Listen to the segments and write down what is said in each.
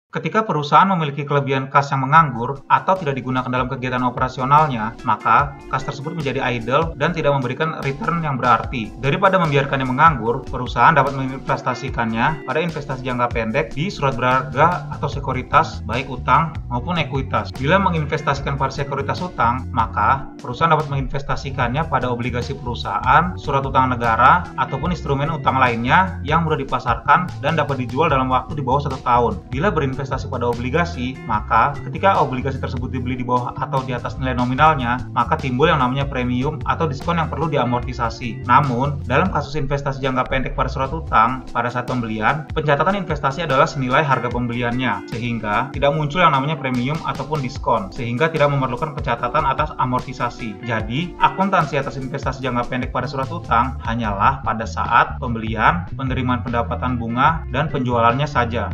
Ketika perusahaan memiliki kelebihan kas yang menganggur atau tidak digunakan dalam kegiatan operasionalnya, maka kas tersebut menjadi idle dan tidak memberikan return yang berarti. Daripada membiarkannya menganggur, perusahaan dapat menginvestasikannya pada investasi jangka pendek di surat berharga atau sekuritas, baik utang maupun ekuitas. Bila menginvestasikan pada sekuritas utang, maka perusahaan dapat menginvestasikannya pada obligasi perusahaan, surat utang negara, ataupun instrumen utang lainnya yang mudah dipasarkan dan dapat dijual dalam waktu di bawah 1 tahun. Bila berinvestasi pada obligasi, maka ketika obligasi tersebut dibeli di bawah atau di atas nilai nominalnya, maka timbul yang namanya premium atau diskon yang perlu diamortisasi. Namun, dalam kasus investasi jangka pendek pada surat utang, pada saat pembelian, pencatatan investasi adalah senilai harga pembeliannya, sehingga tidak muncul yang namanya premium ataupun diskon, sehingga tidak memerlukan pencatatan atas amortisasi. Jadi, akuntansi atas investasi jangka pendek pada surat utang hanyalah pada saat pembelian, penerimaan pendapatan bunga, dan penjualannya saja.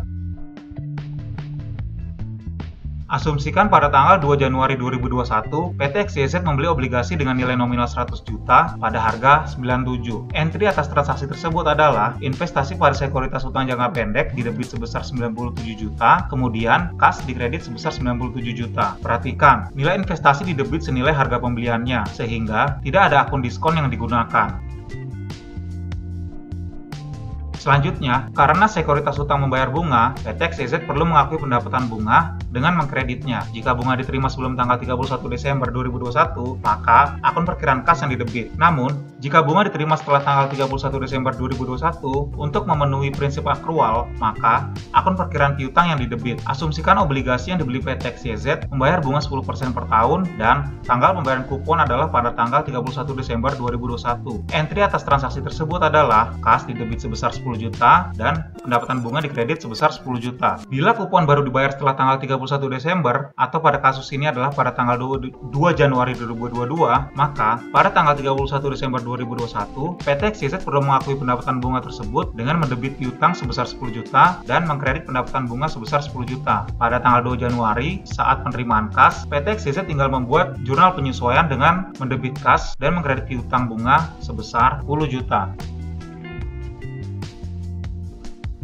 Asumsikan pada tanggal 2 Januari 2021, PT XYZ membeli obligasi dengan nilai nominal 100 juta pada harga 97. Entry atas transaksi tersebut adalah investasi pada sekuritas utang jangka pendek didebit sebesar 97 juta, kemudian kas dikredit sebesar 97 juta. Perhatikan, nilai investasi didebit senilai harga pembeliannya, sehingga tidak ada akun diskon yang digunakan. Selanjutnya, karena sekuritas utang membayar bunga, PT XYZ perlu mengakui pendapatan bunga dengan mengkreditnya. Jika bunga diterima sebelum tanggal 31 Desember 2021, maka akun perkiraan kas yang didebit. Namun, jika bunga diterima setelah tanggal 31 Desember 2021, untuk memenuhi prinsip akrual, maka akun perkiraan piutang yang didebit. Asumsikan obligasi yang dibeli PT XYZ membayar bunga 10% per tahun dan tanggal pembayaran kupon adalah pada tanggal 31 Desember 2021. Entry atas transaksi tersebut adalah kas didebit sebesar 10 juta dan pendapatan bunga dikredit sebesar 10 juta. Bila kupon baru dibayar setelah tanggal 31 Desember atau pada kasus ini adalah pada tanggal 2 Januari 2022, maka pada tanggal 31 Desember 2021, PT XYZ perlu mengakui pendapatan bunga tersebut dengan mendebit piutang sebesar 10 juta dan mengkredit pendapatan bunga sebesar 10 juta. Pada tanggal 2 Januari, saat penerimaan kas, PT XYZ tinggal membuat jurnal penyesuaian dengan mendebit kas dan mengkredit piutang bunga sebesar 10 juta.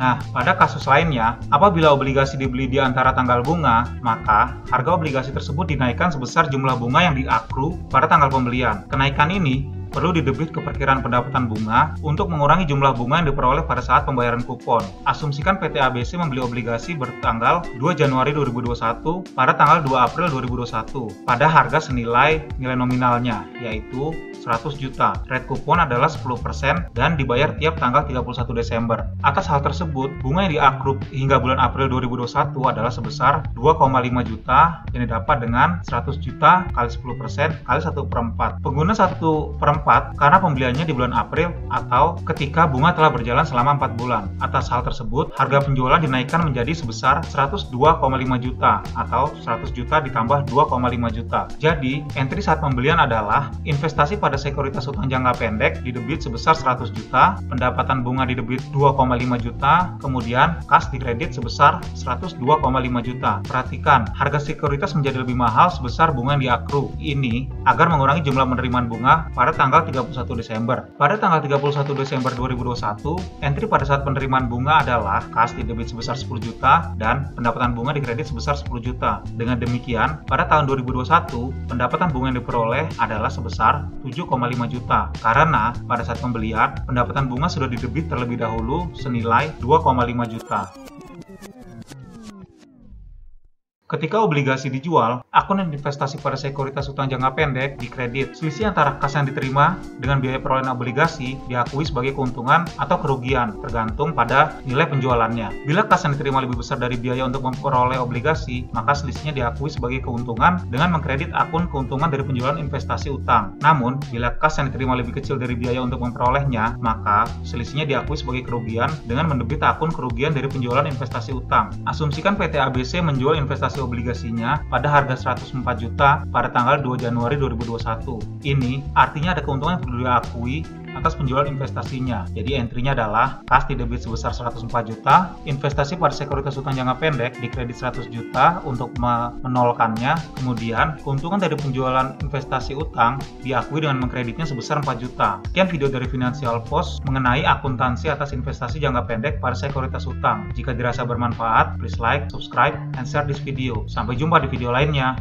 Nah, pada kasus lainnya, apabila obligasi dibeli di antara tanggal bunga, maka harga obligasi tersebut dinaikkan sebesar jumlah bunga yang diakru pada tanggal pembelian. Kenaikan ini perlu didebit ke perkiraan pendapatan bunga untuk mengurangi jumlah bunga yang diperoleh pada saat pembayaran kupon. Asumsikan PT ABC membeli obligasi bertanggal 2 Januari 2021 pada tanggal 2 April 2021 pada harga senilai nilai nominalnya, yaitu 100 juta. Rate kupon adalah 10% dan dibayar tiap tanggal 31 Desember. Atas hal tersebut, bunga yang diakru hingga bulan April 2021 adalah sebesar 2,5 juta yang didapat dengan 100 juta kali 10% kali 1/4. Pengguna 1/4 karena pembeliannya di bulan April atau ketika bunga telah berjalan selama 4 bulan. Atas hal tersebut, harga penjualan dinaikkan menjadi sebesar 102,5 juta atau 100 juta ditambah 2,5 juta. Jadi, entry saat pembelian adalah investasi pada sekuritas utang jangka pendek didebit sebesar 100 juta, pendapatan bunga didebit 2,5 juta, kemudian kas dikredit sebesar 102,5 juta. Perhatikan, harga sekuritas menjadi lebih mahal sebesar bunga yang diakru. Ini agar mengurangi jumlah penerimaan bunga pada tanggal 31 Desember. Pada tanggal 31 Desember 2021, entry pada saat penerimaan bunga adalah kas didebit sebesar 10 juta dan pendapatan bunga dikredit sebesar 10 juta. Dengan demikian, pada tahun 2021, pendapatan bunga yang diperoleh adalah sebesar 7,5 juta karena pada saat pembelian pendapatan bunga sudah didebit terlebih dahulu senilai 2,5 juta. Ketika obligasi dijual, akun investasi pada sekuritas utang jangka pendek dikredit. Selisih antara kas yang diterima dengan biaya perolehan obligasi diakui sebagai keuntungan atau kerugian, tergantung pada nilai penjualannya. Bila kas yang diterima lebih besar dari biaya untuk memperoleh obligasi, maka selisihnya diakui sebagai keuntungan dengan mengkredit akun keuntungan dari penjualan investasi utang. Namun, bila kas yang diterima lebih kecil dari biaya untuk memperolehnya, maka selisihnya diakui sebagai kerugian dengan mendebit akun kerugian dari penjualan investasi utang. Asumsikan PT ABC menjual investasi obligasinya pada harga 104 juta pada tanggal 2 Januari 2021. Ini artinya ada keuntungan yang perlu diakui atas penjualan investasinya. Jadi entry-nya adalah kas di debit sebesar 104 juta, investasi pada sekuritas utang jangka pendek di kredit 100 juta untuk menolkannya, kemudian keuntungan dari penjualan investasi utang diakui dengan mengkreditnya sebesar 4 juta. Sekian video dari Financial Post mengenai akuntansi atas investasi jangka pendek pada sekuritas utang. Jika dirasa bermanfaat, please like, subscribe, and share this video. Sampai jumpa di video lainnya.